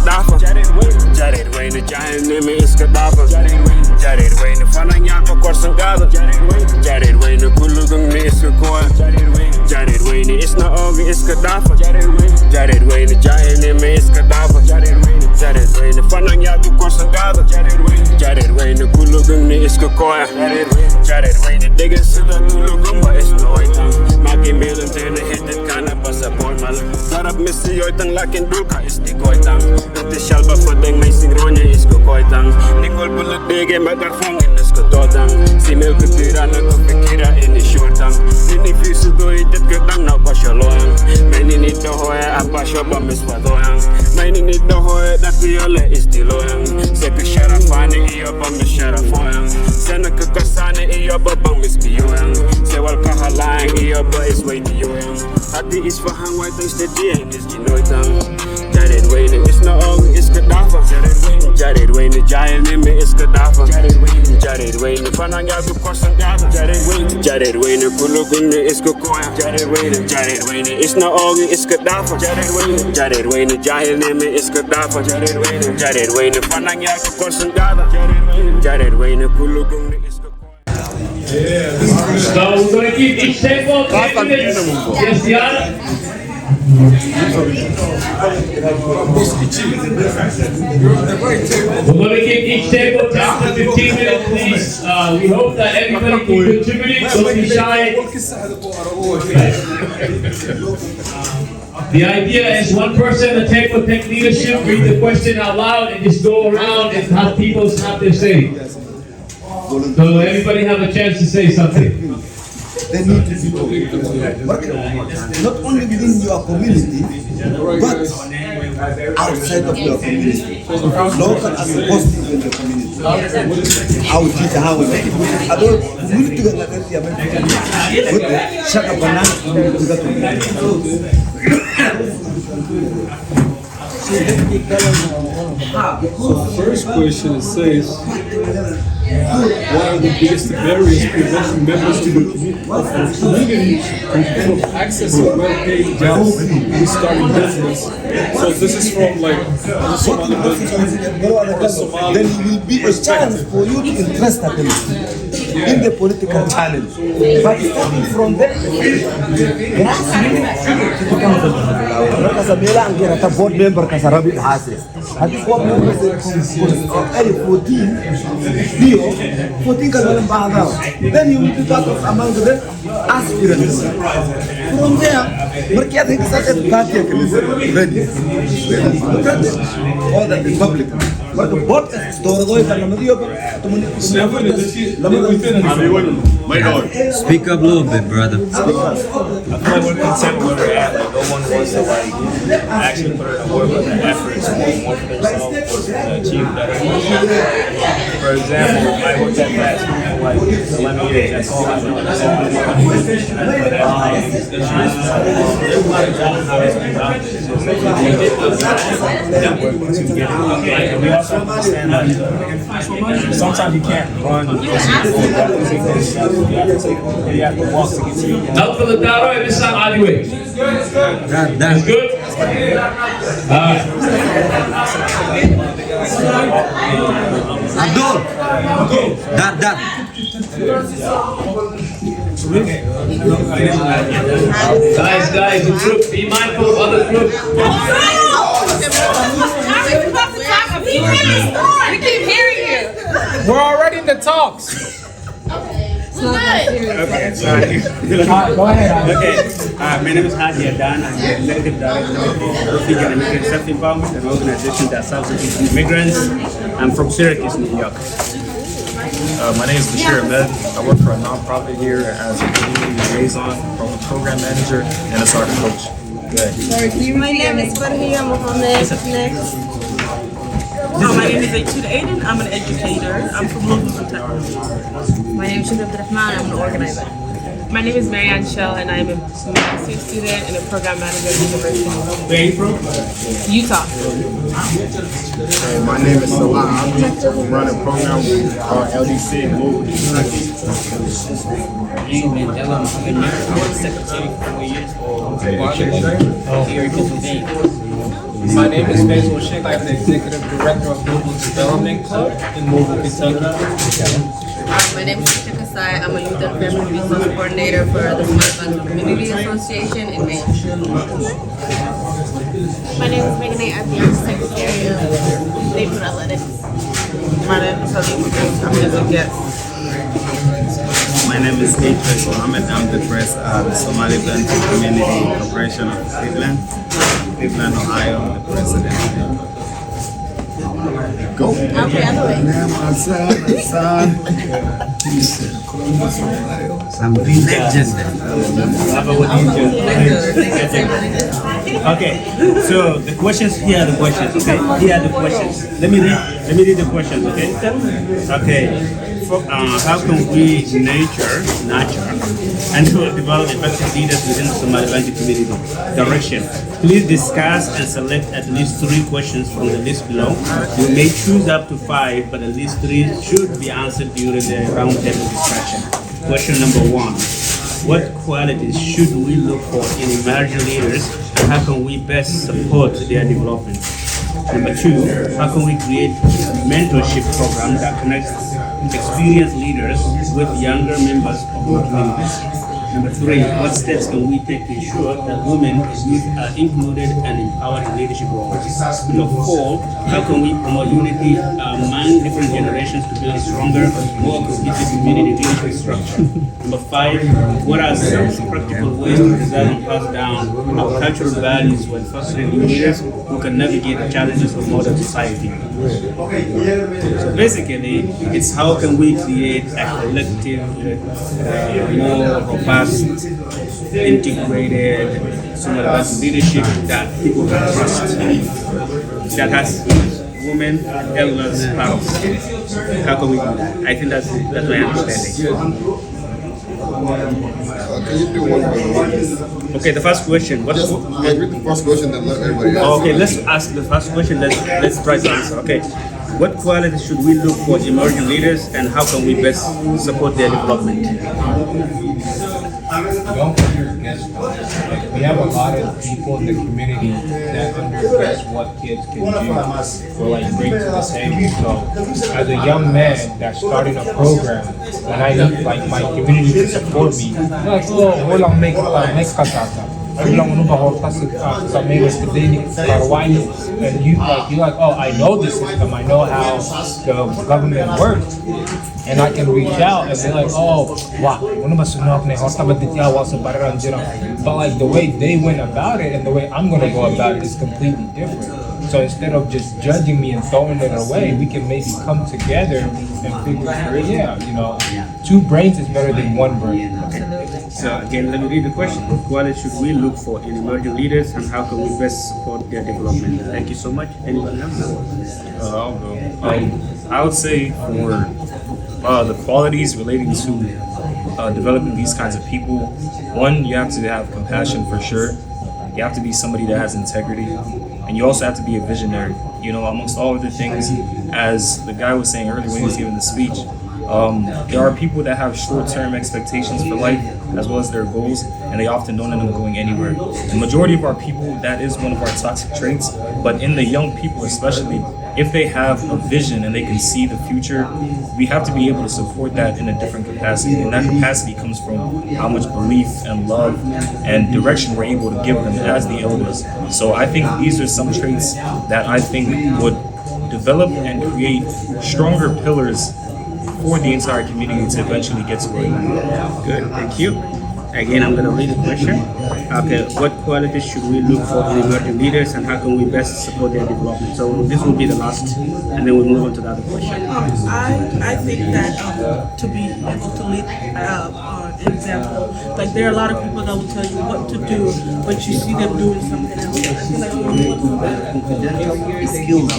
dafa jaret wayne jahil neme iska dafa jaret wayne fanan yako korsan gada jaret wayne kulugung ne iska koya jaret wayne isna ogi iska dafa jaret wayne jahil neme iska dafa jaret wayne fanan yako korsan gada jaret wayne kulugung ne iska koya jaret wayne digga sida kulugung ba isna oitang maki milan tene hitet kana pasaport mal darab misi oitang lakin duka isti koitang Nante shalba fadeng may singronya isko koitang Ningol bulut dege magarfong isko totang Simel kutira na kupikira ini shortang Nini fisu do itet ketang na pasyaloyang May ninit do hoya apasyo ba mispadoyang May ninit do hoya dati yole istiloyang Seka sharafane iyo ba misyarafoyang Sena kakasane iyo ba bang mispiyoyang Sewal kahalayang iyo ba isway niyoyang Hati isfahang waitang stediyang isginoitang Jaret wayne isna ogi iska dafa Jaret wayne jahil neme iska dafa Jaret wayne fanang yaku korsan gada Jaret wayne kulugung ne iska koya Jaret wayne isna ogi iska dafa Jaret wayne jahil neme iska dafa Jaret wayne fanang yaku korsan gada Jaret wayne kulugung ne iska So we're going to keep each table 10 minutes. Yes, Diana? We're going to keep each table 10 to 15 minutes, please. We hope that everybody can contribute. Don't be shy. The idea is one person at the table take leadership, read the question out loud, and just go around and have people have their say. So everybody have a chance to say something. They need to be committed. Not only within your community, but outside of your community. Local as positive in the community. How we teach how we make it. I don't need to get like that. Shut up and So the first question says, what are the biggest barriers preventing members to the community from accessing well-paid jobs and starting business? So this is from like the Somali Bantu. then it will be a chance for you to interest them in the political challenge. But starting from there, grassroots board member kasarabi hasil. Hadi board member ay 14 kan dalam bahasa. Then you will be part of among the aspirants. From there, mereka ada kesatuan parti ready. All that is public. But the board store go itu nama dia Speak up a little bit, brother. I feel like we're content where we're at. Like, no one wants to like actually put in the work or the effort to do more for themselves to achieve better. For example, I worked at fast food for like 11 years. That's all I know. That's all I know. We also understand that sometimes you can't run. You have to walk to get to you. Up for the Daro and this time alleyway. That's good? Abdul! Dar. Guys, the group, be mindful of other groups. We keep hearing you. We're already in the talks. Go ahead. Okay, my name is Hadi Adan. I'm the executive director of Refugee and Immigrant Self-Empowerment, an organization that serves immigrants. I'm from Syracuse, New York. My name is Bashir Ahmed. I work for a nonprofit here as a community liaison, program manager, and a sergeant coach. My name is Farhiya Mohammed. Next. My name is Aituda Aiden. I'm an educator. I'm from Louisville, Kentucky. My name is Shubha Abdurrahman. I'm an organizer. My name is Marianne Shell, and I'm a master's student and a program manager at the university. Where are you from? Utah. My name is Salah. I'm running a program called LDC in Louisville, Kentucky. My name is Ella Mohammed. I was secretary for 4 years for here in Pennsylvania. My name is Faisal Sheikh. I'm the Executive Director of Mobile Development Club in Mobile, Kentucky. My name is Sipn. I'm a Youth and Family Resource Coordinator for the Somali Bantu Community Association in Maine. My name is Megan A.S.B. I'm the Secretary of Neighborhood Athletics. My name is Halima. I'm just a guest. My name is A.S.B. I'm the press at the Somali Bantu Community Corporation of Sipn, Ohio. I'm the president. Go. Okay, other way. Some legend. Okay, so the questions, here are the questions, okay? Here are the questions. Let me read the questions, okay? Okay, how can we nurture and develop effective leaders within the Somali Bantu community? Direction. Please discuss and select at least 3 questions from the list below. You may choose up to 5, but at least 3 should be answered during the roundtable discussion. Question number 1. What qualities should we look for in emerging leaders, and how can we best support their development? Number 2, how can we create mentorship program that connects experienced leaders with younger members of our communities? Number 3, what steps can we take to ensure that women and youth are included and empowered in leadership roles? Number 4, how can we promote unity among different generations to build a stronger, more cohesive community leadership structure? Number 5, what are some practical ways to preserve and pass down our cultural values when fostering leaders who can navigate the challenges of modern society? So basically, it's how can we create a collective, more robust, integrated Somali Bantu leadership that people can trust, that has women, elders, part of it. How can we do that? I think that's my understanding. Can you do one by one? Okay, the first question. Just read the first question, then let everybody answer. Okay, let's ask the first question. Let's try to answer. Okay, what qualities should we look for in emerging leaders, and how can we best support their development? Don't put your guests on. We have a lot of people in the community that understand what kids can do or like bring to the table. So as a young man that's starting a program, and I need like my community to support me, like, oh, walang make next katata. And you're like, oh, I know this system, I know how the government works, and I can reach out and be like, oh, wow, but like the way they went about it and the way I'm gonna go about it is completely different. So instead of just judging me and throwing it away, we can maybe come together and figure out, 2 brains is better than 1 brain. So again, let me read the question. What qualities should we look for in emerging leaders, and how can we best support their development? Thank you so much. Anyone else? I'll go. I would say for the qualities relating to developing these kinds of people, 1, you have to have compassion for sure. You have to be somebody that has integrity, and you also have to be a visionary. Amongst all other things, as the guy was saying earlier when he was giving the speech, there are people that have short-term expectations for life as well as their goals, and they often don't end up going anywhere. The majority of our people, that is one of our toxic traits, but in the young people especially, if they have a vision and they can see the future, we have to be able to support that in a different capacity, and that capacity comes from how much belief and love and direction we're able to give them as the elders. So I think these are some traits that I think would develop and create stronger pillars for the entire community to eventually get to where we want. Good, thank you. Again, I'm going to read the question. Okay, what qualities should we look for in emerging leaders, and how can we best support their development? So this will be the last, and then we'll move on to the other question. I think that to be able to lead an example, like there are a lot of people that will tell you what to do, but you see them doing something else. I feel like you need to do that. Skills